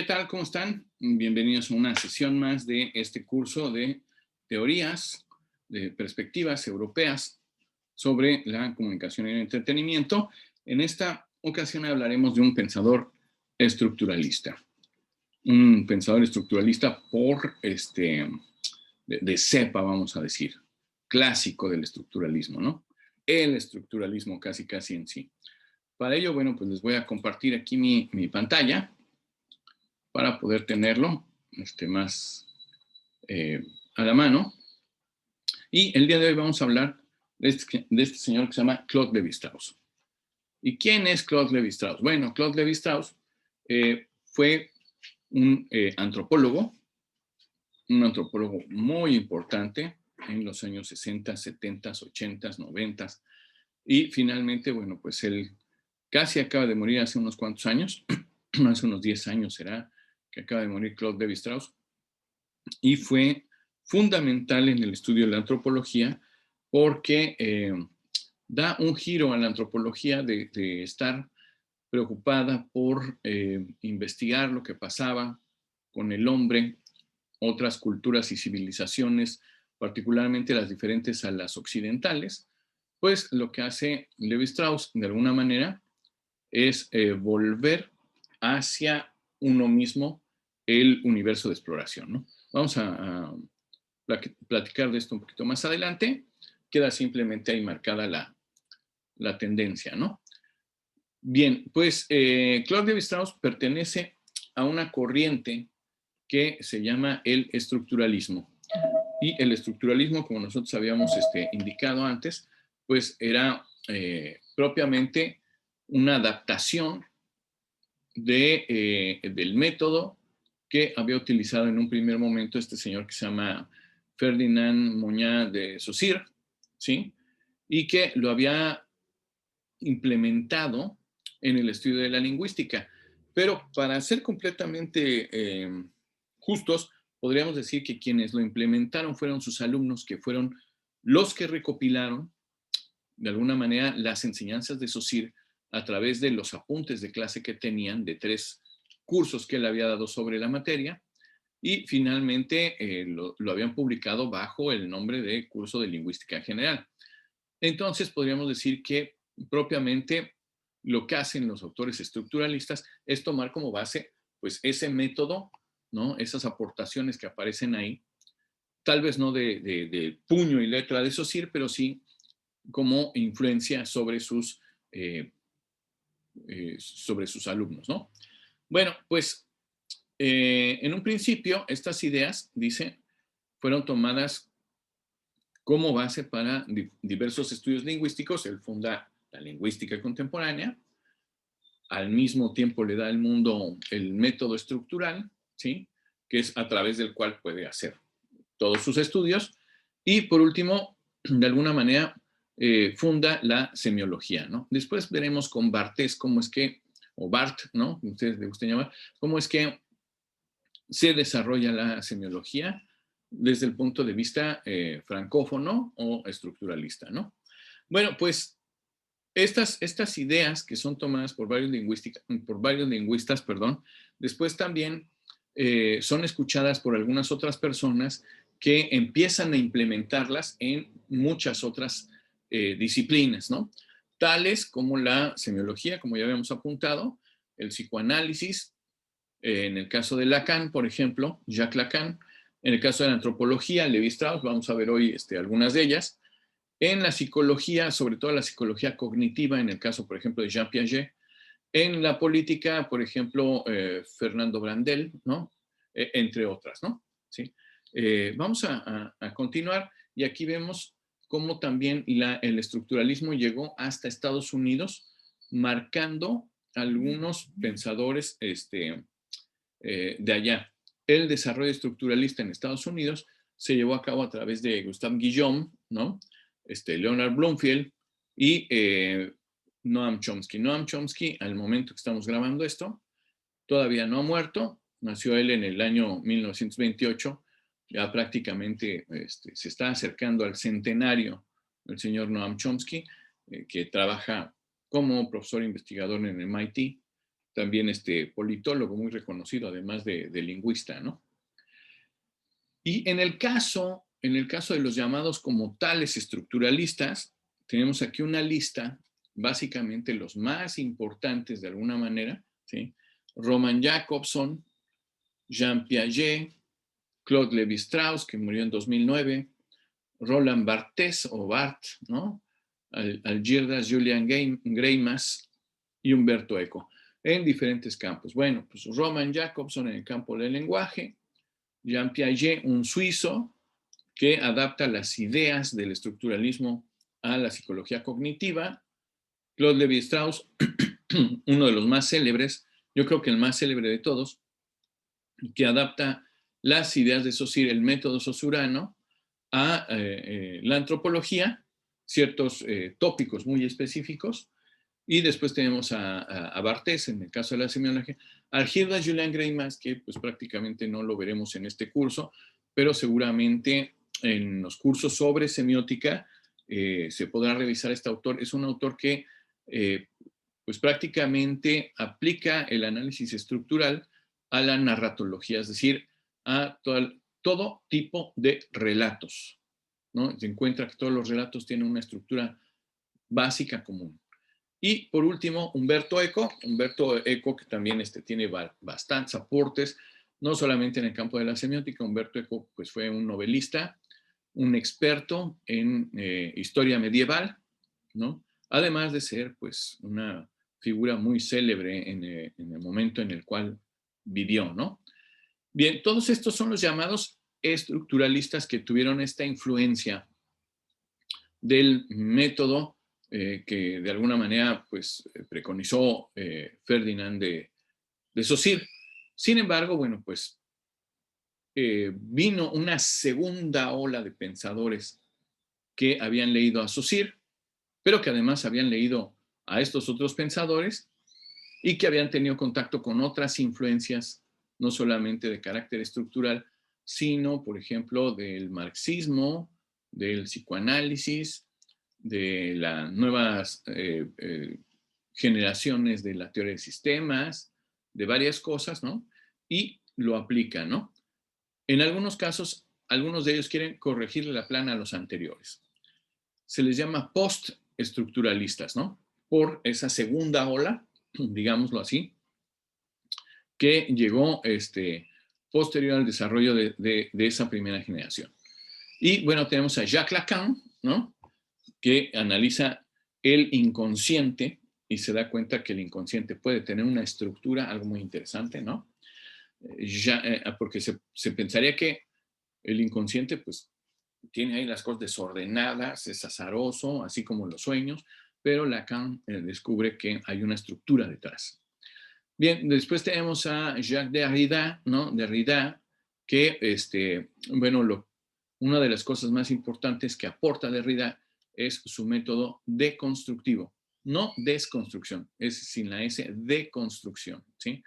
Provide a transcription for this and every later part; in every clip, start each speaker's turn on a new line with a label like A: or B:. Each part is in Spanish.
A: ¿Qué tal? ¿Cómo están? Bienvenidos a una sesión más de este curso de teorías, de perspectivas europeas sobre la comunicación y el entretenimiento. En esta ocasión hablaremos de un pensador estructuralista. Un pensador estructuralista de cepa, vamos a decir, clásico del estructuralismo, ¿no? El estructuralismo casi en sí. Para ello, bueno, pues les voy a compartir aquí mi pantalla para poder tenerlo más a la mano. Y el día de hoy vamos a hablar de este señor que se llama Claude Lévi-Strauss. ¿Y quién es Claude Lévi-Strauss? Bueno, Claude Lévi-Strauss fue un antropólogo muy importante en los años 60, 70, 80, 90. Y finalmente, bueno, pues él casi acaba de morir hace unos cuantos años, hace unos 10 años será que acaba de morir Claude Lévi-Strauss, y fue fundamental en el estudio de la antropología porque da un giro a la antropología de estar preocupada por investigar lo que pasaba con el hombre, otras culturas y civilizaciones, particularmente las diferentes a las occidentales. Pues lo que hace Lévi-Strauss de alguna manera es volver hacia uno mismo el universo de exploración, ¿no? Vamos a platicar de esto un poquito más adelante. Queda simplemente ahí marcada la tendencia, ¿no? Bien, pues Claude Lévi-Strauss pertenece a una corriente que se llama el estructuralismo. Y el estructuralismo, como nosotros habíamos indicado antes, pues era propiamente una adaptación del método que había utilizado en un primer momento este señor que se llama Ferdinand Moñat de Saussure, ¿sí? Y que lo había implementado en el estudio de la lingüística. Pero para ser completamente justos, podríamos decir que quienes lo implementaron fueron sus alumnos, que fueron los que recopilaron de alguna manera las enseñanzas de Saussure a través de los apuntes de clase que tenían de 3 cursos que él había dado sobre la materia, y finalmente lo habían publicado bajo el nombre de Curso de Lingüística General. Entonces podríamos decir que propiamente lo que hacen los autores estructuralistas es tomar como base pues ese método, ¿no? Esas aportaciones que aparecen ahí, tal vez no de puño y letra de Saussure, pero sí como influencia sobre sus alumnos, ¿no? Bueno, pues en un principio estas ideas, dice, fueron tomadas como base para diversos estudios lingüísticos. Él funda la lingüística contemporánea, al mismo tiempo le da al mundo el método estructural, ¿sí? Que es a través del cual puede hacer todos sus estudios. Y por último, de alguna manera, funda la semiología, ¿no? Después veremos con Barthes cómo es que, o Barth, ¿no? Ustedes le gusten llamar, cómo es que se desarrolla la semiología desde el punto de vista francófono o estructuralista, ¿no? Bueno, pues estas ideas que son tomadas por varios lingüistas, perdón, después también son escuchadas por algunas otras personas que empiezan a implementarlas en muchas otras disciplinas, ¿no? Tales como la semiología, como ya habíamos apuntado, el psicoanálisis, en el caso de Lacan, por ejemplo, Jacques Lacan, en el caso de la antropología, Lévi-Strauss, vamos a ver hoy algunas de ellas, en la psicología, sobre todo la psicología cognitiva, en el caso, por ejemplo, de Jean Piaget, en la política, por ejemplo, Fernando Brandel, ¿no? Entre otras, ¿no? ¿Sí? Vamos a continuar, y aquí vemos cómo también el estructuralismo llegó hasta Estados Unidos, marcando algunos pensadores de allá. El desarrollo estructuralista en Estados Unidos se llevó a cabo a través de Gustave Guillaume, ¿no? Leonard Bloomfield y Noam Chomsky. Noam Chomsky, al momento que estamos grabando esto, todavía no ha muerto. Nació él en el año 1928. Ya prácticamente se está acercando al centenario del señor Noam Chomsky, que trabaja como profesor investigador en MIT, también politólogo muy reconocido, además de lingüista, ¿no? Y en el caso de los llamados como tales estructuralistas, tenemos aquí una lista, básicamente los más importantes de alguna manera, ¿sí? Roman Jakobson, Jean Piaget, Claude Lévi-Strauss, que murió en 2009, Roland Barthes o Barthes, ¿no? Algirdas Julian Greimas y Umberto Eco, en diferentes campos. Bueno, pues Roman Jakobson en el campo del lenguaje, Jean Piaget, un suizo que adapta las ideas del estructuralismo a la psicología cognitiva, Claude Lévi-Strauss, uno de los más célebres, yo creo que el más célebre de todos, que adapta las ideas de Saussure, el método saussuriano, a la antropología, ciertos tópicos muy específicos, y después tenemos a Barthes, en el caso de la semiología, a Gildas Julian Greimas, que pues prácticamente no lo veremos en este curso, pero seguramente en los cursos sobre semiótica se podrá revisar este autor. Es un autor que pues prácticamente aplica el análisis estructural a la narratología, es decir, a todo tipo de relatos, ¿no? Se encuentra que todos los relatos tienen una estructura básica común. Y por último, Umberto Eco, que también tiene bastantes aportes, no solamente en el campo de la semiótica. Umberto Eco pues, fue un novelista, un experto en historia medieval, ¿no? Además de ser pues, una figura muy célebre en el momento en el cual vivió, ¿no? Bien, todos estos son los llamados estructuralistas que tuvieron esta influencia del método que de alguna manera pues, preconizó Ferdinand de Saussure. Sin embargo, bueno, pues vino una segunda ola de pensadores que habían leído a Saussure, pero que además habían leído a estos otros pensadores y que habían tenido contacto con otras influencias, no solamente de carácter estructural, sino, por ejemplo, del marxismo, del psicoanálisis, de las nuevas generaciones de la teoría de sistemas, de varias cosas, ¿no? Y lo aplican, ¿no? En algunos casos, algunos de ellos quieren corregirle la plana a los anteriores. Se les llama postestructuralistas, ¿no? Por esa segunda ola, digámoslo así, que llegó posterior al desarrollo de esa primera generación. Y bueno, tenemos a Jacques Lacan, ¿no? Que analiza el inconsciente y se da cuenta que el inconsciente puede tener una estructura, algo muy interesante, ¿no? Porque se pensaría que el inconsciente, pues, tiene ahí las cosas desordenadas, es azaroso, así como los sueños, pero Lacan descubre que hay una estructura detrás. Bien, después tenemos a Jacques Derrida, ¿no? Derrida, que, bueno, una de las cosas más importantes que aporta Derrida es su método deconstructivo, no desconstrucción, es sin la S, deconstrucción, ¿sí?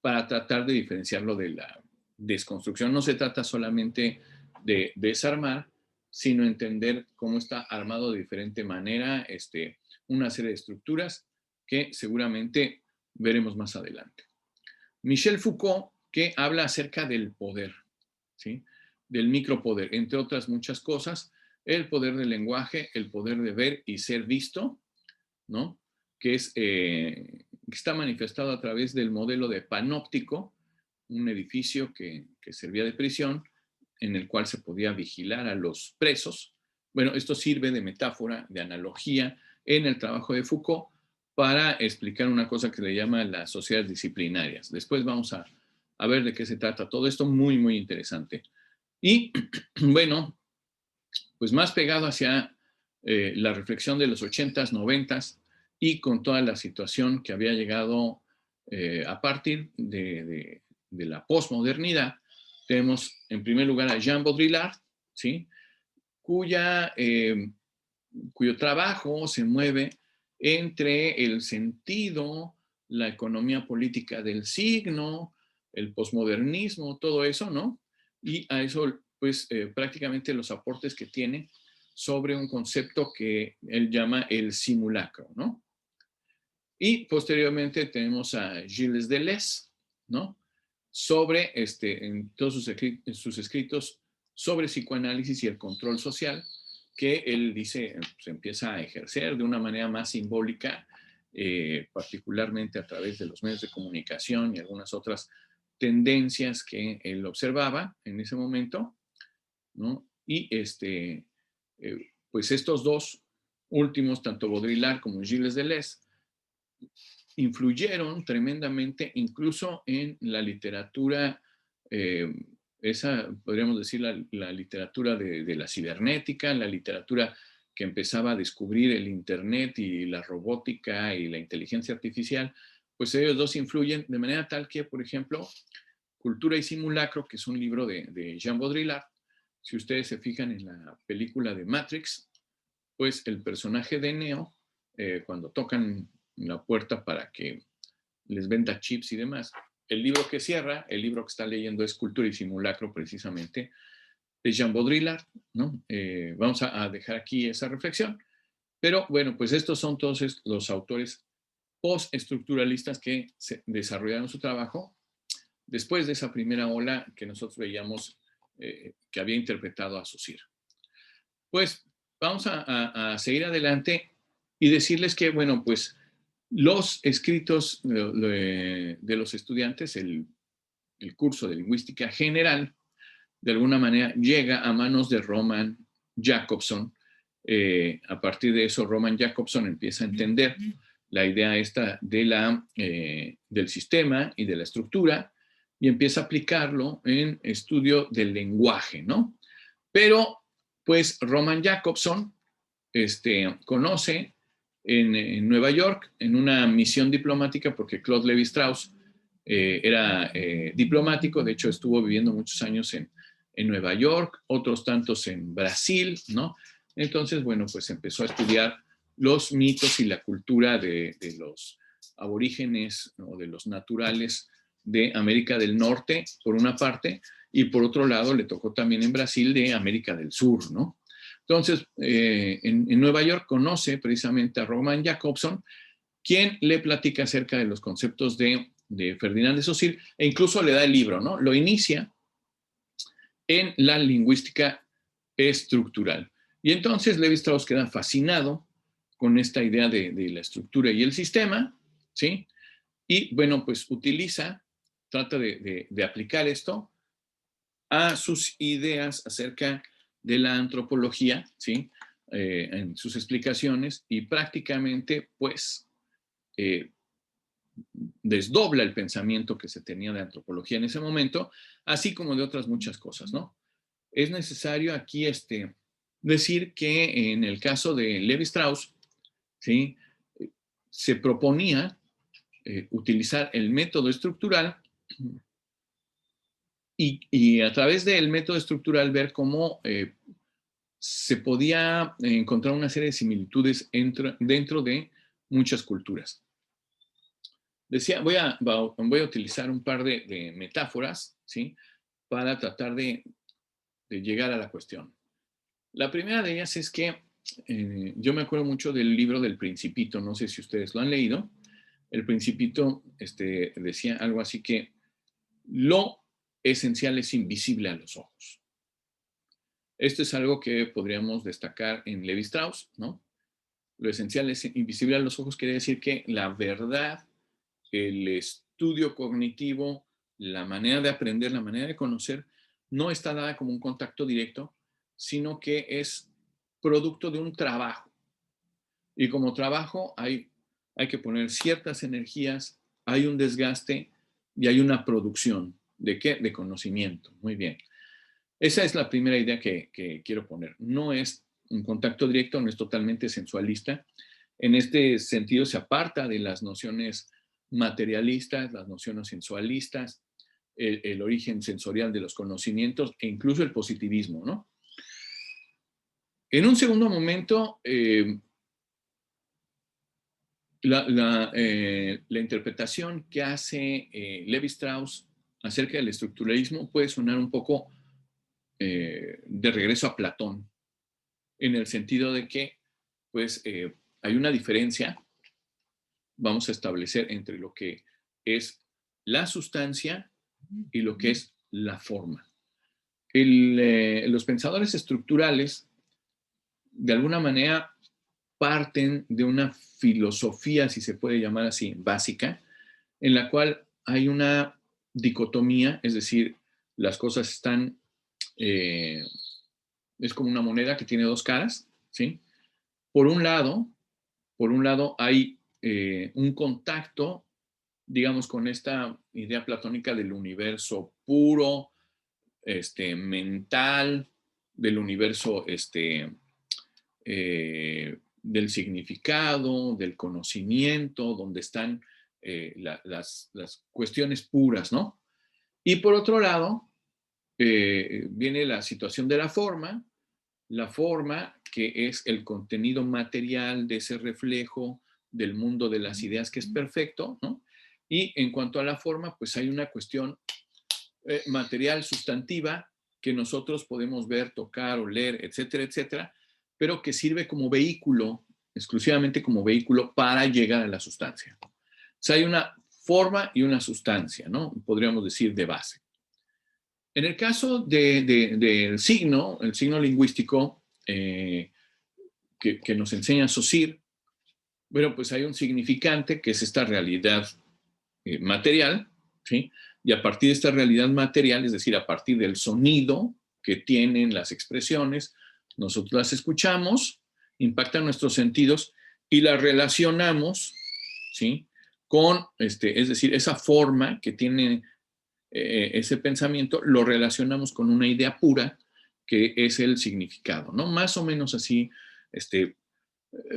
A: Para tratar de diferenciarlo de la desconstrucción. No se trata solamente de desarmar, sino entender cómo está armado de diferente manera una serie de estructuras que seguramente veremos más adelante. Michel Foucault, que habla acerca del poder, ¿sí? Del micropoder, entre otras muchas cosas, el poder del lenguaje, el poder de ver y ser visto, ¿no? Que está manifestado a través del modelo de panóptico, un edificio que servía de prisión, en el cual se podía vigilar a los presos. Bueno, esto sirve de metáfora, de analogía en el trabajo de Foucault para explicar una cosa que le llama las sociedades disciplinarias. Después vamos a ver de qué se trata todo esto, muy, muy interesante. Y bueno, pues más pegado hacia la reflexión de los 80s, 90s y con toda la situación que había llegado a partir de la posmodernidad, tenemos en primer lugar a Jean Baudrillard, ¿sí? cuyo trabajo se mueve entre el sentido, la economía política del signo, el posmodernismo, todo eso, ¿no? Y a eso, pues, prácticamente los aportes que tiene sobre un concepto que él llama el simulacro, ¿no? Y posteriormente tenemos a Gilles Deleuze, ¿no? Sobre, en todos sus escritos sobre psicoanálisis y el control social, que él dice, se empieza a ejercer de una manera más simbólica, particularmente a través de los medios de comunicación y algunas otras tendencias que él observaba en ese momento, ¿no? Y pues estos dos últimos, tanto Baudrillard como Gilles Deleuze, influyeron tremendamente incluso en la literatura, esa podríamos decir la literatura de la cibernética, la literatura que empezaba a descubrir el Internet y la robótica y la inteligencia artificial, pues ellos dos influyen de manera tal que, por ejemplo, Cultura y Simulacro, que es un libro de Jean Baudrillard, si ustedes se fijan en la película de Matrix, pues el personaje de Neo, cuando tocan la puerta para que les venda chips y demás, el libro que cierra, el libro que está leyendo es Cultura y Simulacro, precisamente, de Jean Baudrillard, ¿no? Vamos a dejar aquí esa reflexión. Pero bueno, pues estos son todos los autores postestructuralistas que desarrollaron su trabajo después de esa primera ola que nosotros veíamos que había interpretado a Saussure. Pues vamos a seguir adelante y decirles que, bueno, pues los escritos de los estudiantes, el curso de lingüística general, de alguna manera llega a manos de Roman Jakobson. A partir de eso, Roman Jakobson empieza a entender la idea esta del sistema y de la estructura y empieza a aplicarlo en estudio del lenguaje, ¿no? Pero, pues, Roman Jakobson conoce en Nueva York, en una misión diplomática, porque Claude Lévi-Strauss era diplomático, de hecho estuvo viviendo muchos años en Nueva York, otros tantos en Brasil, ¿no? Entonces, bueno, pues empezó a estudiar los mitos y la cultura de los aborígenes o de los naturales de América del Norte, por una parte, y por otro lado le tocó también en Brasil de América del Sur, ¿no? Entonces, en Nueva York conoce precisamente a Roman Jakobson, quien le platica acerca de los conceptos de Ferdinand de Saussure e incluso le da el libro, ¿no? Lo inicia en la lingüística estructural. Y entonces Lévi-Strauss queda fascinado con esta idea de la estructura y el sistema, ¿sí? Y bueno, pues trata de aplicar esto a sus ideas acerca de la antropología, ¿sí? En sus explicaciones y prácticamente, pues, desdobla el pensamiento que se tenía de antropología en ese momento, así como de otras muchas cosas, ¿no? Es necesario aquí decir que en el caso de Lévi-Strauss, ¿sí? Se proponía utilizar el método estructural y a través del método estructural ver cómo se podía encontrar una serie de similitudes dentro de muchas culturas. Decía, voy a utilizar un par de metáforas, ¿sí? Para tratar de llegar a la cuestión. La primera de ellas es que yo me acuerdo mucho del libro del Principito, no sé si ustedes lo han leído. El Principito decía algo así que lo esencial es invisible a los ojos. Esto es algo que podríamos destacar en Lévi-Strauss, ¿no? Lo esencial es invisible a los ojos, quiere decir que la verdad, el estudio cognitivo, la manera de aprender, la manera de conocer, no está dada como un contacto directo, sino que es producto de un trabajo. Y como trabajo hay que poner ciertas energías, hay un desgaste y hay una producción. ¿De qué? De conocimiento. Muy bien. Esa es la primera idea que quiero poner. No es un contacto directo, no es totalmente sensualista. En este sentido se aparta de las nociones materialistas, las nociones sensualistas, el origen sensorial de los conocimientos e incluso el positivismo, ¿no? En un segundo momento, la interpretación que hace Lévi-Strauss acerca del estructuralismo puede sonar un poco de regreso a Platón, en el sentido de que pues, hay una diferencia vamos a establecer entre lo que es la sustancia y lo que es la forma. Los pensadores estructurales, de alguna manera, parten de una filosofía, si se puede llamar así, básica, en la cual hay una dicotomía, es decir, las cosas están, es como una moneda que tiene dos caras, ¿sí? Por un lado hay un contacto, digamos, con esta idea platónica del universo puro, mental, del universo del significado, del conocimiento, donde están las cuestiones puras, ¿no? Y por otro lado, viene la situación de la forma que es el contenido material de ese reflejo del mundo de las ideas que es perfecto, ¿no? Y en cuanto a la forma, pues hay una cuestión material, sustantiva, que nosotros podemos ver, tocar, oler, etcétera, etcétera, pero que sirve como vehículo, exclusivamente como vehículo para llegar a la sustancia. O sea, hay una forma y una sustancia, ¿no? Podríamos decir de base. En el caso del signo, el signo lingüístico que nos enseña Saussure, bueno, pues hay un significante que es esta realidad material, ¿sí? Y a partir de esta realidad material, es decir, a partir del sonido que tienen las expresiones, nosotros las escuchamos, impactan nuestros sentidos y las relacionamos, ¿sí? Con, es decir, esa forma que tiene ese pensamiento, lo relacionamos con una idea pura que es el significado, ¿no? Más o menos así,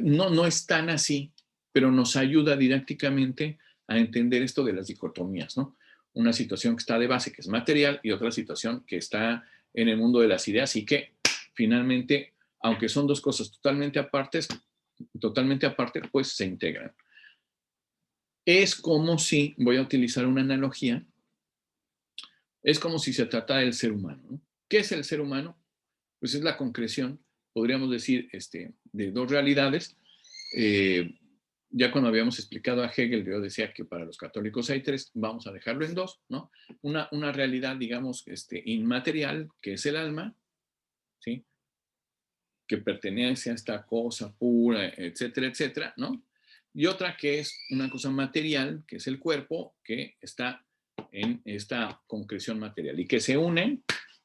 A: no es tan así, pero nos ayuda didácticamente a entender esto de las dicotomías, ¿no? Una situación que está de base, que es material, y otra situación que está en el mundo de las ideas y que finalmente, aunque son dos cosas totalmente aparte, pues se integran. Es como si, voy a utilizar una analogía, es como si se tratara del ser humano, ¿no? ¿Qué es el ser humano? Pues es la concreción, podríamos decir, de dos realidades. Ya cuando habíamos explicado a Hegel, yo decía que para los católicos hay tres, vamos a dejarlo en dos, ¿no? Una realidad, digamos, inmaterial, que es el alma, ¿sí? Que pertenece a esta cosa pura, etcétera, etcétera, ¿no? Y otra que es una cosa material, que es el cuerpo, que está en esta concreción material y que se unen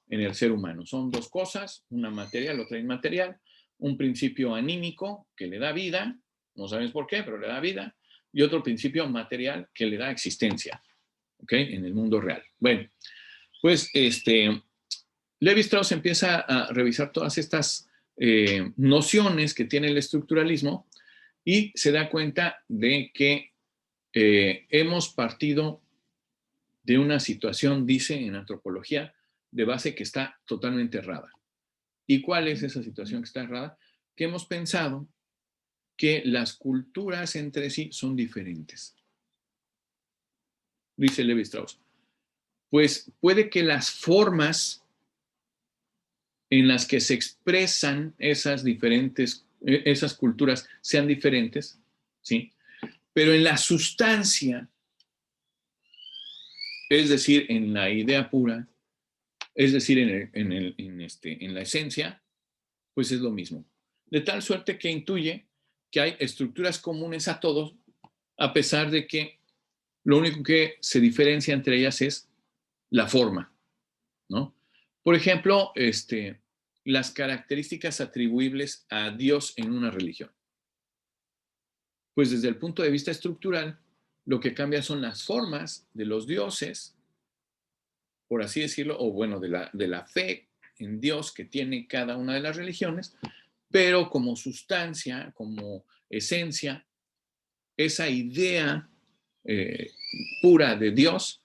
A: en el ser humano. Son dos cosas, una material, otra inmaterial, un principio anímico que le da vida, no sabes por qué, pero le da vida, y otro principio material que le da existencia, ¿ok? En el mundo real. Bueno, pues Levi-Strauss empieza a revisar todas estas nociones que tiene el estructuralismo y se da cuenta de que hemos partido de una situación, dice en antropología, de base que está totalmente errada. ¿Y cuál es esa situación que está errada? Que hemos pensado que las culturas entre sí son diferentes. Dice Levi-Strauss. Pues puede que las formas en las que se expresan esas culturas sean diferentes, ¿sí? Pero en la sustancia, es decir, en la idea pura, es decir, en la esencia, pues es lo mismo. De tal suerte que intuye que hay estructuras comunes a todos, a pesar de que lo único que se diferencia entre ellas es la forma, ¿no? Por ejemplo, las características atribuibles a Dios en una religión. Pues desde el punto de vista estructural, lo que cambia son las formas de los dioses, por así decirlo, o bueno, de la fe en Dios que tiene cada una de las religiones, pero como sustancia, como esencia, esa idea pura de Dios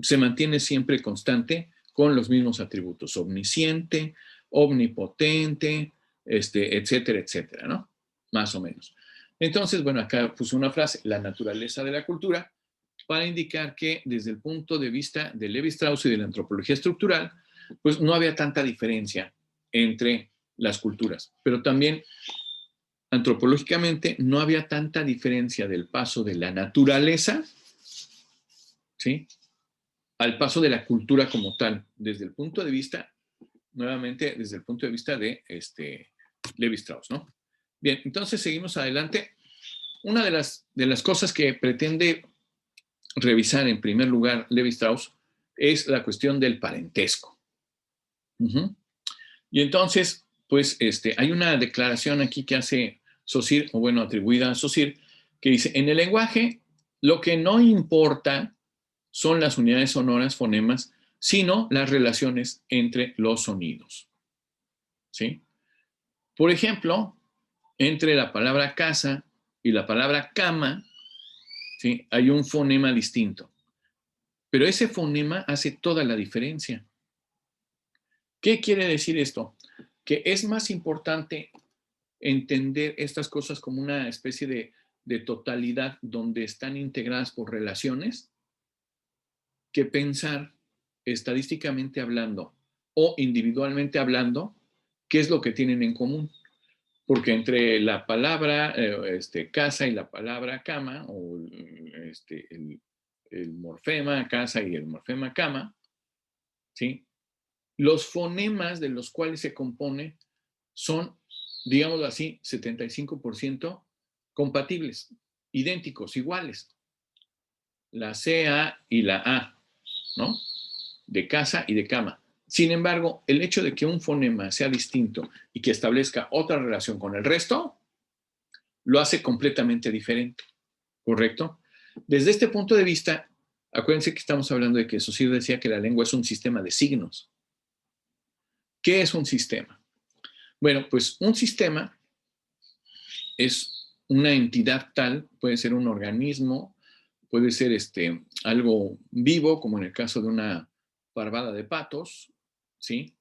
A: se mantiene siempre constante con los mismos atributos, omnisciente, omnipotente, etcétera, etcétera, ¿no? Más o menos. Entonces, bueno, acá puse una frase, la naturaleza de la cultura, para indicar que desde el punto de vista de Levi-Strauss y de la antropología estructural, pues no había tanta diferencia entre las culturas, pero también antropológicamente no había tanta diferencia del paso de la naturaleza, ¿sí?, al paso de la cultura como tal, desde el punto de vista, nuevamente, desde el punto de vista de Levi Strauss, ¿no? Bien, entonces seguimos adelante. Una de las cosas que pretende revisar en primer lugar Levi Strauss es la cuestión del parentesco. Y entonces, pues, hay una declaración aquí que hace Saussure, o bueno, atribuida a Saussure, que dice, en el lenguaje, lo que no importa son las unidades sonoras, fonemas, sino las relaciones entre los sonidos. ¿Sí? Por ejemplo, entre la palabra casa y la palabra cama, ¿sí?, hay un fonema distinto. Pero ese fonema hace toda la diferencia. ¿Qué quiere decir esto? Que es más importante entender estas cosas como una especie de totalidad donde están integradas por relaciones que pensar estadísticamente hablando o individualmente hablando qué es lo que tienen en común. Porque entre la palabra casa y la palabra cama, o el morfema casa y el morfema cama, ¿sí?, los fonemas de los cuales se compone son, digámoslo así, 75% compatibles, idénticos, iguales. La CA y la A, ¿no?, de casa y de cama. Sin embargo, el hecho de que un fonema sea distinto y que establezca otra relación con el resto, lo hace completamente diferente, ¿correcto? Desde este punto de vista, acuérdense que estamos hablando de que Saussure decía que la lengua es un sistema de signos. ¿Qué es un sistema? Bueno, pues un sistema es una entidad tal, puede ser un organismo, puede ser algo vivo, como en el caso de una parvada de patos, ¿sí?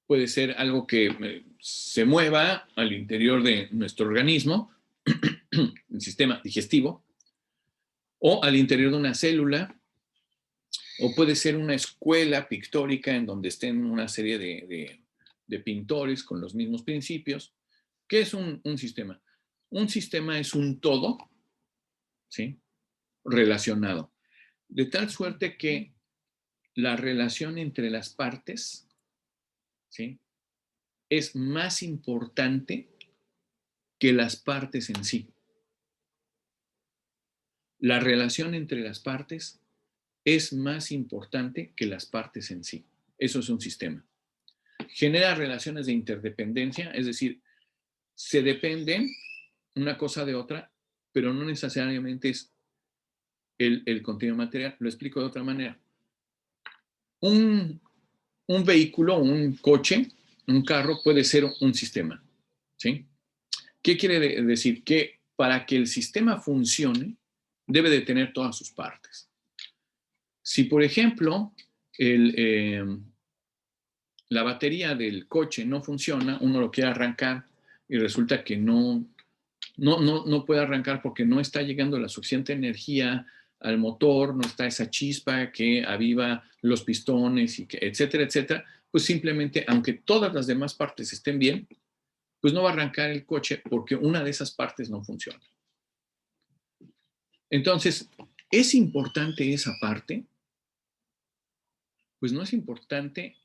A: Puede ser algo que se mueva al interior de nuestro organismo, el sistema digestivo, o al interior de una célula, o puede ser una escuela pictórica en donde estén una serie de pintores con los mismos principios. ¿Qué es un sistema? Un sistema es un todo, ¿sí?, relacionado, de tal suerte que la relación entre las partes, ¿sí?, es más importante que las partes en sí. La relación entre las partes es más importante que las partes en sí. Eso es un sistema. Genera relaciones de interdependencia, es decir, se dependen una cosa de otra, pero no necesariamente es el contenido material. Lo explico de otra manera. Un vehículo, un coche, un carro puede ser un sistema, ¿sí? ¿Qué quiere decir? Que para que el sistema funcione, debe de tener todas sus partes. Si, por ejemplo, la batería del coche no funciona, uno lo quiere arrancar y resulta que no puede arrancar porque no está llegando la suficiente energía al motor, no está esa chispa que aviva los pistones, y etcétera, etcétera, pues simplemente, aunque todas las demás partes estén bien, pues no va a arrancar el coche porque una de esas partes no funciona. Entonces, ¿es importante esa parte? Pues no es importante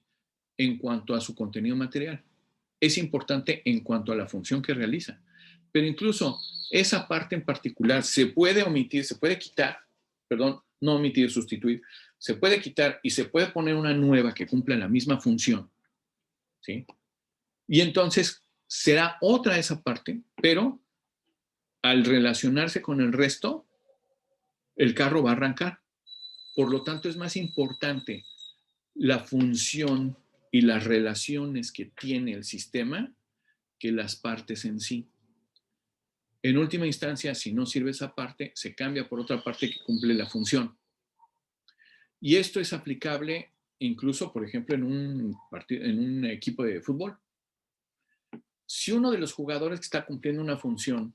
A: en cuanto a su contenido material. Es importante en cuanto a la función que realiza. Pero incluso esa parte en particular se puede omitir, se puede quitar, perdón, no omitir, sustituir, se puede quitar y se puede poner una nueva que cumpla la misma función, ¿sí? Y entonces será otra esa parte, pero al relacionarse con el resto, el carro va a arrancar. Por lo tanto, es más importante la función y las relaciones que tiene el sistema que las partes en sí. En última instancia, si no sirve esa parte, se cambia por otra parte que cumple la función. Y esto es aplicable incluso, por ejemplo, en un equipo de fútbol. Si uno de los jugadores que está cumpliendo una función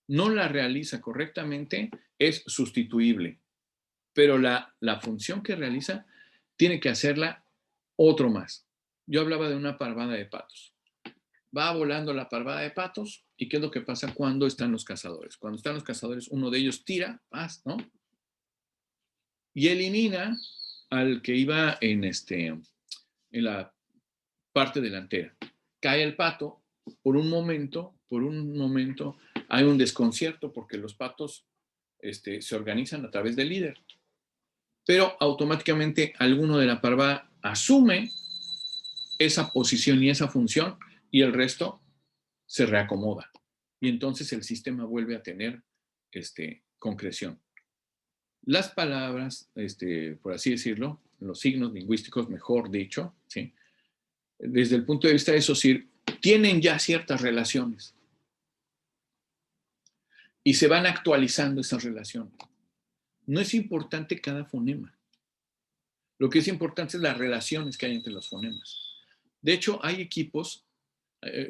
A: no la realiza correctamente, es sustituible. Pero la función que realiza tiene que hacerla otro más. Yo hablaba de una parvada de patos. Va volando la parvada de patos ¿Y qué es lo que pasa cuando están los cazadores? Cuando están los cazadores, uno de ellos tira, paz, ¿no? Y elimina al que iba en la parte delantera. Cae el pato, por un momento, hay un desconcierto porque los patos se organizan a través del líder. Pero automáticamente alguno de la parvada asume esa posición y esa función y el resto se reacomoda. Y entonces el sistema vuelve a tener concreción. Las palabras, por así decirlo, los signos lingüísticos, mejor dicho, ¿sí? Desde el punto de vista de SOSIR, tienen ya ciertas relaciones y se van actualizando esas relaciones. No es importante cada fonema. Lo que es importante es las relaciones que hay entre los fonemas. De hecho, hay equipos,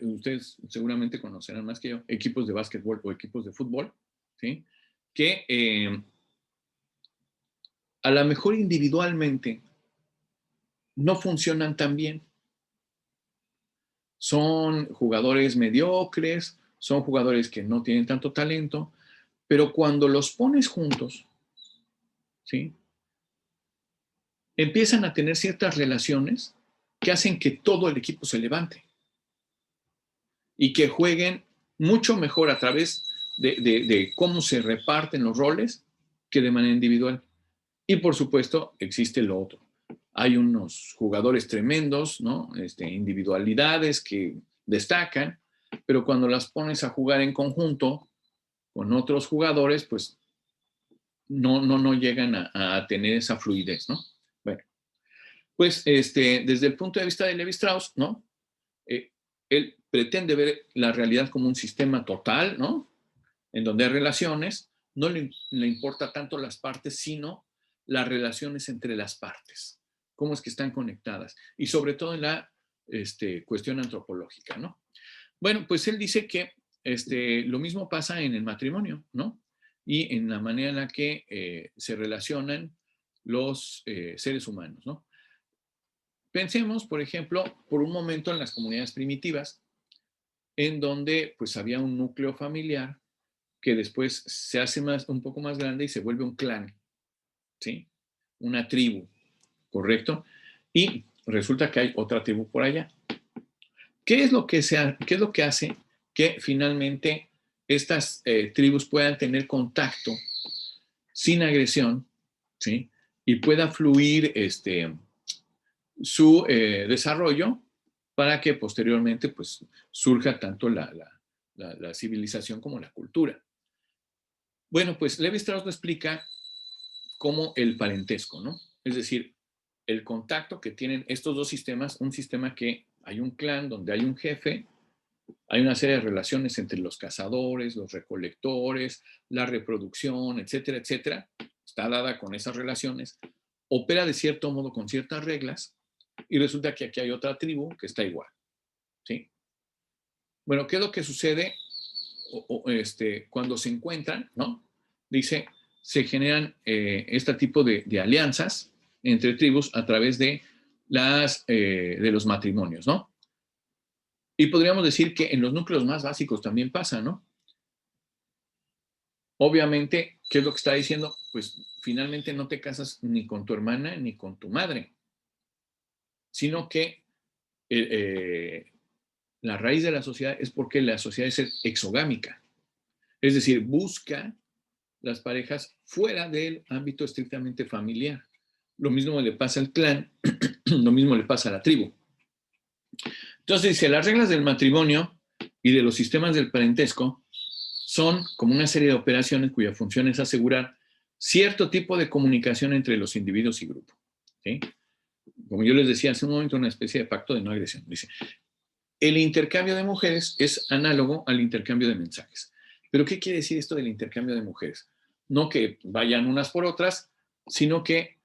A: ustedes seguramente conocerán más que yo, equipos de básquetbol o equipos de fútbol, ¿sí? Que a lo mejor individualmente no funcionan tan bien. Son jugadores mediocres, son jugadores que no tienen tanto talento, pero cuando los pones juntos, ¿sí? Empiezan a tener ciertas relaciones que hacen que todo el equipo se levante y que jueguen mucho mejor a través de cómo se reparten los roles que de manera individual. Y por supuesto, existe lo otro. Hay unos jugadores tremendos, ¿no? Individualidades que destacan, pero cuando las pones a jugar en conjunto con otros jugadores, pues no llegan a tener esa fluidez, ¿no? Bueno, pues desde el punto de vista de Levi Strauss, ¿no? Él pretende ver la realidad como un sistema total, ¿no? En donde hay relaciones, no le importa tanto las partes, sino las relaciones entre las partes, cómo es que están conectadas, y sobre todo en la cuestión antropológica, ¿no? Bueno, pues él dice que lo mismo pasa en el matrimonio, ¿no? Y en la manera en la que se relacionan los seres humanos, ¿no? Pensemos, por ejemplo, por un momento en las comunidades primitivas, en donde pues había un núcleo familiar que después se hace un poco más grande y se vuelve un clan, ¿sí? Una tribu, ¿correcto? Y resulta que hay otra tribu por allá. ¿Qué es lo que hace que finalmente estas tribus puedan tener contacto sin agresión, ¿sí? Y pueda fluir su desarrollo para que posteriormente pues, surja tanto la civilización como la cultura? Bueno, pues Levi Strauss lo explica como el parentesco, ¿no? Es decir, el contacto que tienen estos dos sistemas, un sistema que hay un clan donde hay un jefe, hay una serie de relaciones entre los cazadores, los recolectores, la reproducción, etcétera, etcétera, está dada con esas relaciones, opera de cierto modo con ciertas reglas y resulta que aquí hay otra tribu que está igual, ¿sí? Bueno, ¿qué es lo que sucede cuando se encuentran, ¿no? Dice, se generan este tipo de alianzas entre tribus a través de los matrimonios, ¿no? Y podríamos decir que en los núcleos más básicos también pasa, ¿no? Obviamente, ¿qué es lo que está diciendo? Pues finalmente no te casas ni con tu hermana ni con tu madre, sino que la raíz de la sociedad es porque la sociedad es exogámica. Es decir, busca las parejas fuera del ámbito estrictamente familiar. Lo mismo le pasa al clan, lo mismo le pasa a la tribu. Entonces dice, las reglas del matrimonio y de los sistemas del parentesco son como una serie de operaciones cuya función es asegurar cierto tipo de comunicación entre los individuos y grupos, ¿sí? Como yo les decía hace un momento, una especie de pacto de no agresión. Dice, el intercambio de mujeres es análogo al intercambio de mensajes. ¿Pero qué quiere decir esto del intercambio de mujeres? No que vayan unas por otras, sino que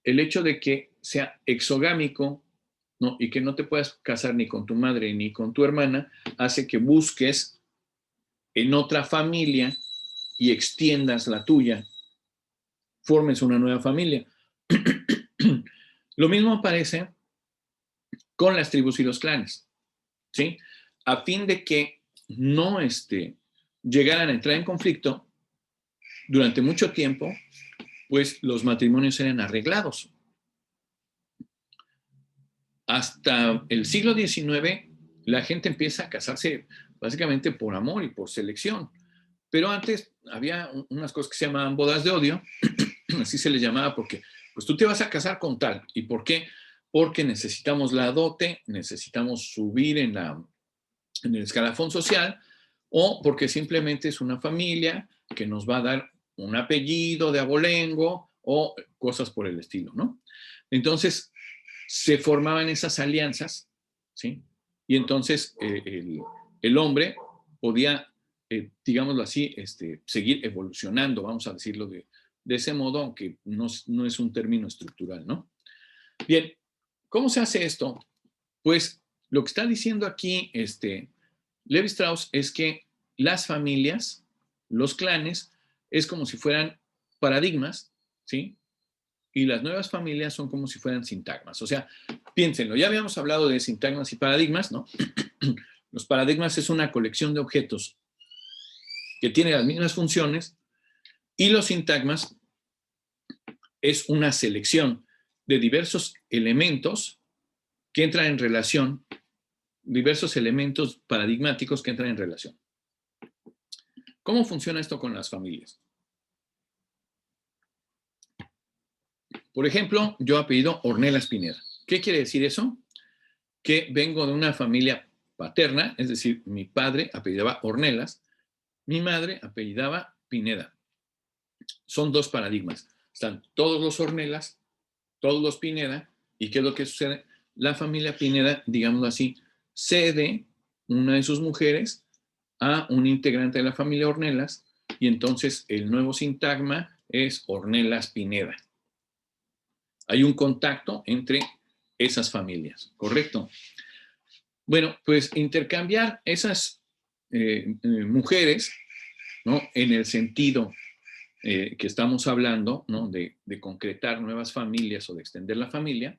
A: el hecho de que sea exogámico, ¿no? Y que no te puedas casar ni con tu madre ni con tu hermana, hace que busques en otra familia y extiendas la tuya, formes una nueva familia. Lo mismo aparece con las tribus y los clanes, ¿sí? A fin de que no llegaran a entrar en conflicto, durante mucho tiempo, pues los matrimonios eran arreglados. Hasta el siglo XIX, la gente empieza a casarse básicamente por amor y por selección. Pero antes había unas cosas que se llamaban bodas de odio, así se les llamaba porque, pues tú te vas a casar con tal. ¿Y por qué? Porque necesitamos la dote, necesitamos subir en el escalafón social, o porque simplemente es una familia que nos va a dar un apellido de abolengo o cosas por el estilo, ¿no? Entonces, se formaban esas alianzas, ¿sí? Y entonces el hombre podía, digámoslo así, seguir evolucionando, vamos a decirlo de ese modo, aunque no es un término estructural, ¿no? Bien, ¿cómo se hace esto? Pues lo que está diciendo aquí Levi Strauss es que las familias, los clanes, es como si fueran paradigmas, ¿sí? Y las nuevas familias son como si fueran sintagmas. O sea, piénsenlo, ya habíamos hablado de sintagmas y paradigmas, ¿no? Los paradigmas es una colección de objetos que tienen las mismas funciones y los sintagmas es una selección de diversos elementos que entran en relación, diversos elementos paradigmáticos que entran en relación. ¿Cómo funciona esto con las familias? Por ejemplo, yo apellido Ornelas Pineda. ¿Qué quiere decir eso? Que vengo de una familia paterna, es decir, mi padre apellidaba Ornelas, mi madre apellidaba Pineda. Son dos paradigmas. Están todos los Ornelas, todos los Pineda, ¿y qué es lo que sucede? La familia Pineda, digámoslo así, cede una de sus mujeres a un integrante de la familia Ornelas, y entonces el nuevo sintagma es Ornelas Pineda. Hay un contacto entre esas familias, ¿correcto? Bueno, pues intercambiar esas mujeres, ¿no? En el sentido que estamos hablando, ¿no? De concretar nuevas familias o de extender la familia,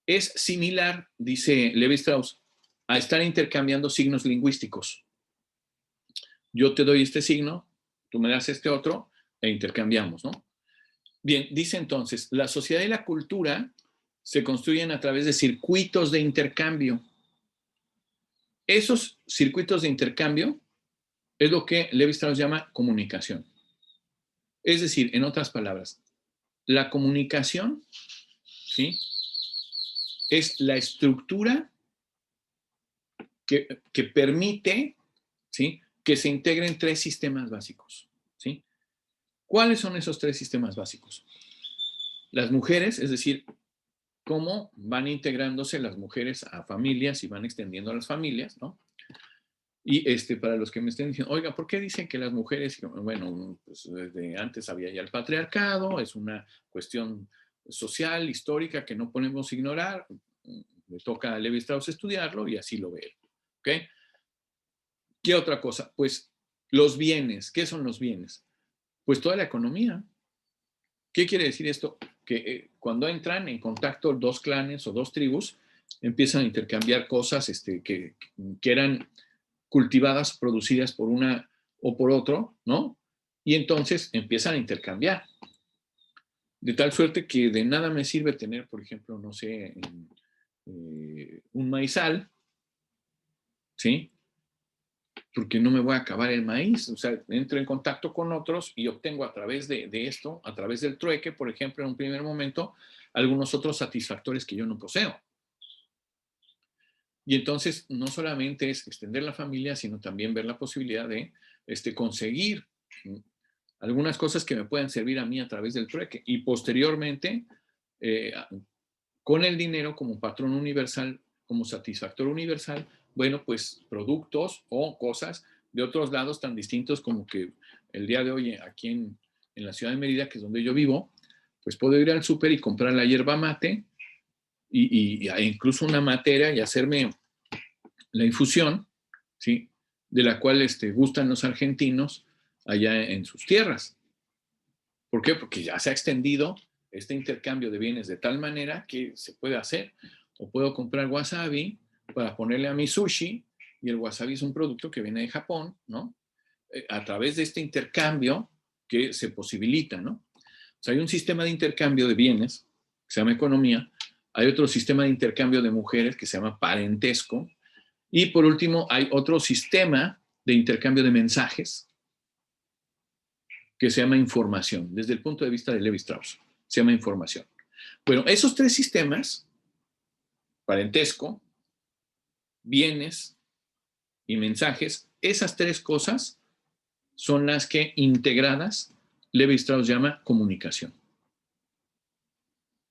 A: es similar, dice Levi Strauss, a estar intercambiando signos lingüísticos. Yo te doy este signo, tú me das este otro e intercambiamos, ¿no? Bien, dice entonces, la sociedad y la cultura se construyen a través de circuitos de intercambio. Esos circuitos de intercambio es lo que Levi Strauss llama comunicación. Es decir, en otras palabras, la comunicación, ¿sí?, es la estructura que permite, ¿sí?, que se integren tres sistemas básicos, ¿sí? ¿Cuáles son esos tres sistemas básicos? Las mujeres, es decir, cómo van integrándose las mujeres a familias y van extendiendo a las familias, ¿no? Y para los que me estén diciendo, oiga, ¿por qué dicen que las mujeres? Bueno, pues desde antes había ya el patriarcado, es una cuestión social, histórica, que no podemos ignorar. Le toca a Levi Strauss estudiarlo y así lo ve. ¿Ok? ¿Qué otra cosa? Pues los bienes. ¿Qué son los bienes? Pues toda la economía. ¿Qué quiere decir esto? Que cuando entran en contacto dos clanes o dos tribus, empiezan a intercambiar cosas que eran cultivadas, producidas por una o por otro, ¿no? Y entonces empiezan a intercambiar. De tal suerte que de nada me sirve tener, por ejemplo, no sé, un maizal, ¿sí? Porque no me voy a acabar el maíz. O sea, entro en contacto con otros y obtengo a través de esto, a través del trueque, por ejemplo, en un primer momento, algunos otros satisfactores que yo no poseo. Y entonces no solamente es extender la familia, sino también ver la posibilidad de conseguir algunas cosas que me puedan servir a mí a través del trueque. Y posteriormente, con el dinero como patrón universal, como satisfactor universal, bueno, pues productos o cosas de otros lados tan distintos como que el día de hoy aquí en la ciudad de Mérida, que es donde yo vivo, pues puedo ir al súper y comprar la hierba mate y incluso una matera y hacerme la infusión, ¿sí?, de la cual gustan los argentinos allá en sus tierras. ¿Por qué? Porque ya se ha extendido este intercambio de bienes de tal manera que se puede hacer. O puedo comprar wasabi para ponerle a mi sushi y el wasabi es un producto que viene de Japón, ¿no? A través de este intercambio que se posibilita, ¿no? O sea, hay un sistema de intercambio de bienes que se llama economía, hay otro sistema de intercambio de mujeres que se llama parentesco, y por último hay otro sistema de intercambio de mensajes que se llama información, desde el punto de vista de Levi Strauss, se llama información. Bueno, esos tres sistemas, parentesco, bienes y mensajes, esas tres cosas son las que integradas Levi Strauss llama comunicación.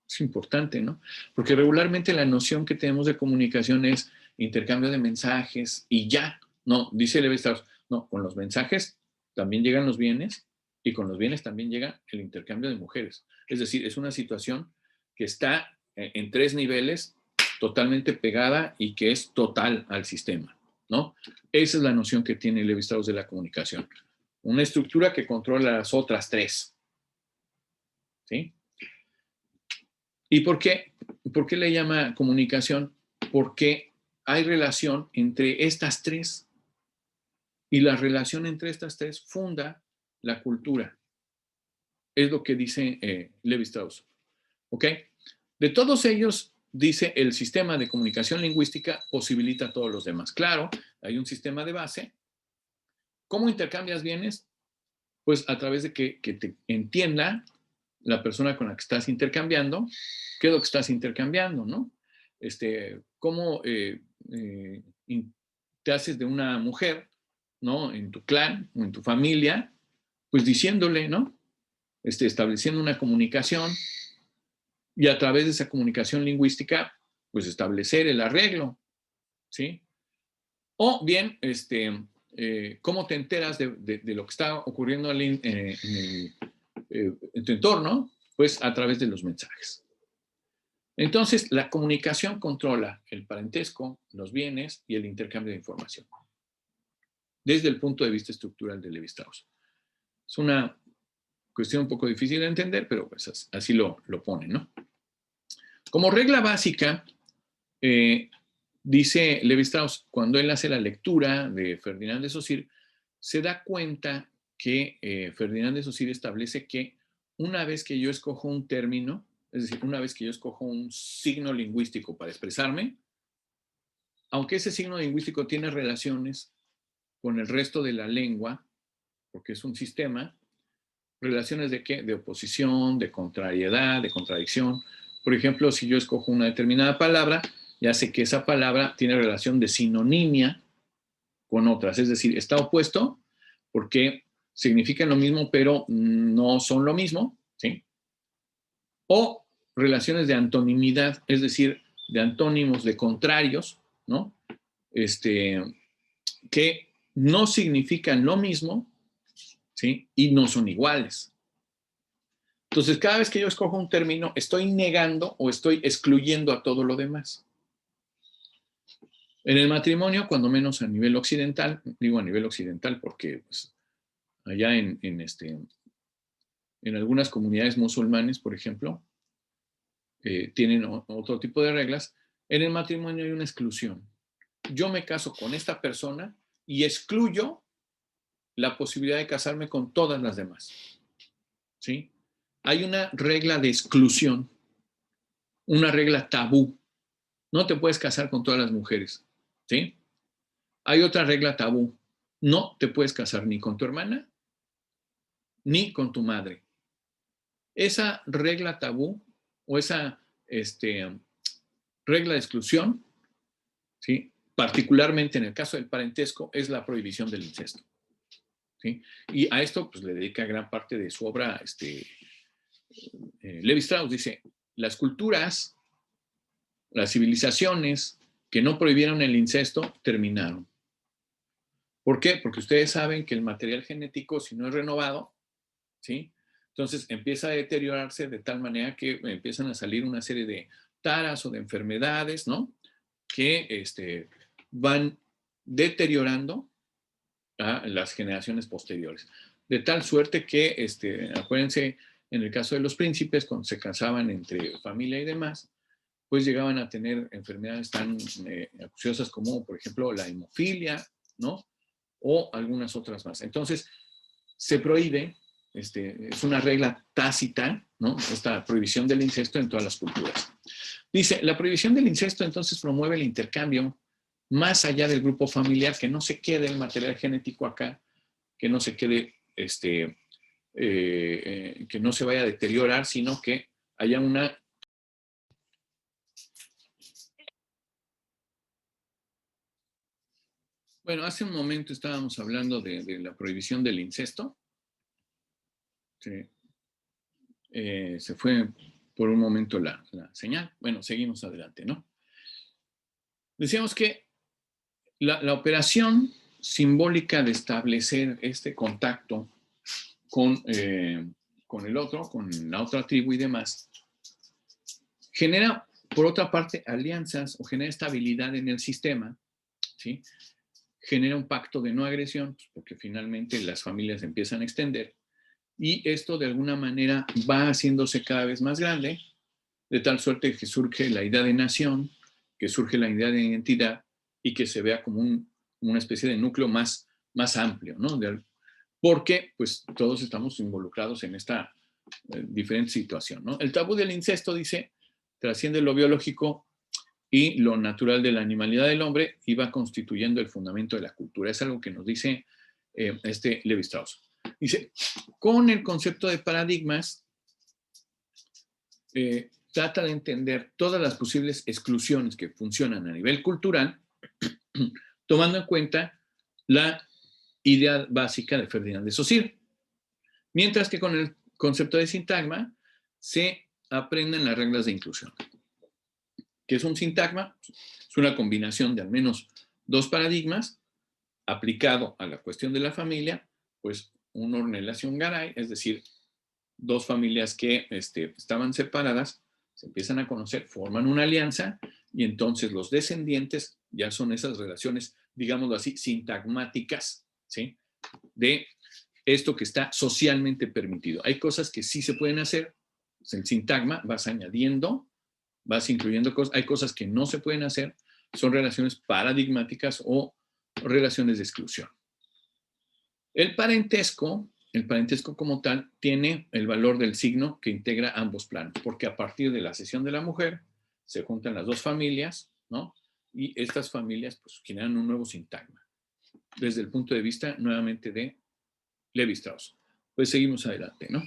A: Es importante, ¿no? Porque regularmente la noción que tenemos de comunicación es intercambio de mensajes y ya. No, dice Levi Strauss, no, con los mensajes también llegan los bienes y con los bienes también llega el intercambio de mujeres. Es decir, es una situación que está en tres niveles totalmente pegada y que es total al sistema, ¿no? Esa es la noción que tiene Levi Strauss de la comunicación. Una estructura que controla las otras tres, ¿sí? ¿Y por qué? ¿Por qué le llama comunicación? Porque hay relación entre estas tres y la relación entre estas tres funda la cultura. Es lo que dice Levi Strauss. ¿Ok? De todos ellos, dice, el sistema de comunicación lingüística posibilita a todos los demás. Claro, hay un sistema de base. ¿Cómo intercambias bienes? Pues a través de que te entienda la persona con la que estás intercambiando, qué es lo que estás intercambiando, ¿no? ¿Cómo te haces de una mujer, ¿no? En tu clan o en tu familia, pues diciéndole, ¿no? Estableciendo una comunicación y a través de esa comunicación lingüística, pues establecer el arreglo, ¿sí? O bien, ¿cómo te enteras de lo que está ocurriendo en tu entorno? Pues a través de los mensajes. Entonces, la comunicación controla el parentesco, los bienes y el intercambio de información, desde el punto de vista estructural de Levi Strauss. Es una cuestión un poco difícil de entender, pero pues así lo pone, ¿no? Como regla básica, dice Levi Strauss, cuando él hace la lectura de Ferdinand de Saussure, se da cuenta que Ferdinand de Saussure establece que una vez que yo escojo un término, es decir, una vez que yo escojo un signo lingüístico para expresarme, aunque ese signo lingüístico tiene relaciones con el resto de la lengua, porque es un sistema, relaciones de qué? De oposición, de contrariedad, de contradicción. Por ejemplo, si yo escojo una determinada palabra, ya sé que esa palabra tiene relación de sinonimia con otras, es decir, está opuesto porque significan lo mismo, pero no son lo mismo, ¿sí? O relaciones de antonimidad, es decir, de antónimos, de contrarios, ¿no? Que no significan lo mismo, ¿sí? Y no son iguales. Entonces, cada vez que yo escojo un término, estoy negando o estoy excluyendo a todo lo demás. En el matrimonio, cuando menos a nivel occidental, digo a nivel occidental porque pues, allá en algunas comunidades musulmanes, por ejemplo, tienen otro tipo de reglas. En el matrimonio hay una exclusión. Yo me caso con esta persona y excluyo la posibilidad de casarme con todas las demás. ¿Sí? Hay una regla de exclusión, una regla tabú. No te puedes casar con todas las mujeres. ¿Sí? Hay otra regla tabú. No te puedes casar ni con tu hermana ni con tu madre. Esa regla tabú o esa regla de exclusión, ¿sí? Particularmente en el caso del parentesco, es la prohibición del incesto. ¿Sí? Y a esto pues, le dedica gran parte de su obra Levi Strauss. Dice, las culturas, las civilizaciones que no prohibieron el incesto terminaron. ¿Por qué? Porque ustedes saben que el material genético, si no es renovado, ¿sí? Entonces empieza a deteriorarse de tal manera que empiezan a salir una serie de taras o de enfermedades, ¿no? Que van deteriorando a las generaciones posteriores. De tal suerte que, acuérdense, en el caso de los príncipes, cuando se casaban entre familia y demás, pues llegaban a tener enfermedades tan acuciosas como, por ejemplo, la hemofilia, ¿no? O algunas otras más. Entonces, se prohíbe, es una regla tácita, ¿no? Esta prohibición del incesto en todas las culturas. Dice, la prohibición del incesto entonces promueve el intercambio más allá del grupo familiar, que no se quede el material genético acá, que no se quede, que no se vaya a deteriorar, sino que haya una... Bueno, hace un momento estábamos hablando de la prohibición del incesto. Sí. Se fue por un momento la señal. Bueno, seguimos adelante, ¿no? Decíamos que la operación simbólica de establecer este contacto con el otro, con la otra tribu y demás, genera, por otra parte, alianzas o genera estabilidad en el sistema, ¿sí? Genera un pacto de no agresión, porque finalmente las familias empiezan a extender, y esto de alguna manera va haciéndose cada vez más grande, de tal suerte que surge la idea de nación, que surge la idea de identidad, y que se vea como una especie de núcleo más amplio, ¿no? Porque pues todos estamos involucrados en esta diferente situación, ¿no? El tabú del incesto, dice, trasciende lo biológico y lo natural de la animalidad del hombre y va constituyendo el fundamento de la cultura. Es algo que nos dice Levi Strauss. Dice, con el concepto de paradigmas, trata de entender todas las posibles exclusiones que funcionan a nivel cultural, tomando en cuenta la idea básica de Ferdinand de Saussure. Mientras que con el concepto de sintagma se aprenden las reglas de inclusión. ¿Qué es un sintagma? Es una combinación de al menos dos paradigmas aplicado a la cuestión de la familia, pues un Ornelas y un Garay, es decir, dos familias que estaban separadas, se empiezan a conocer, forman una alianza y entonces los descendientes ya son esas relaciones, digámoslo así, sintagmáticas, ¿sí? De esto que está socialmente permitido. Hay cosas que sí se pueden hacer, el sintagma, vas añadiendo, vas incluyendo cosas, hay cosas que no se pueden hacer, son relaciones paradigmáticas o relaciones de exclusión. El parentesco como tal tiene el valor del signo que integra ambos planos, porque a partir de la cesión de la mujer se juntan las dos familias, ¿no? Y estas familias pues generan un nuevo sintagma, desde el punto de vista nuevamente de Levi Strauss. Pues seguimos adelante, ¿no?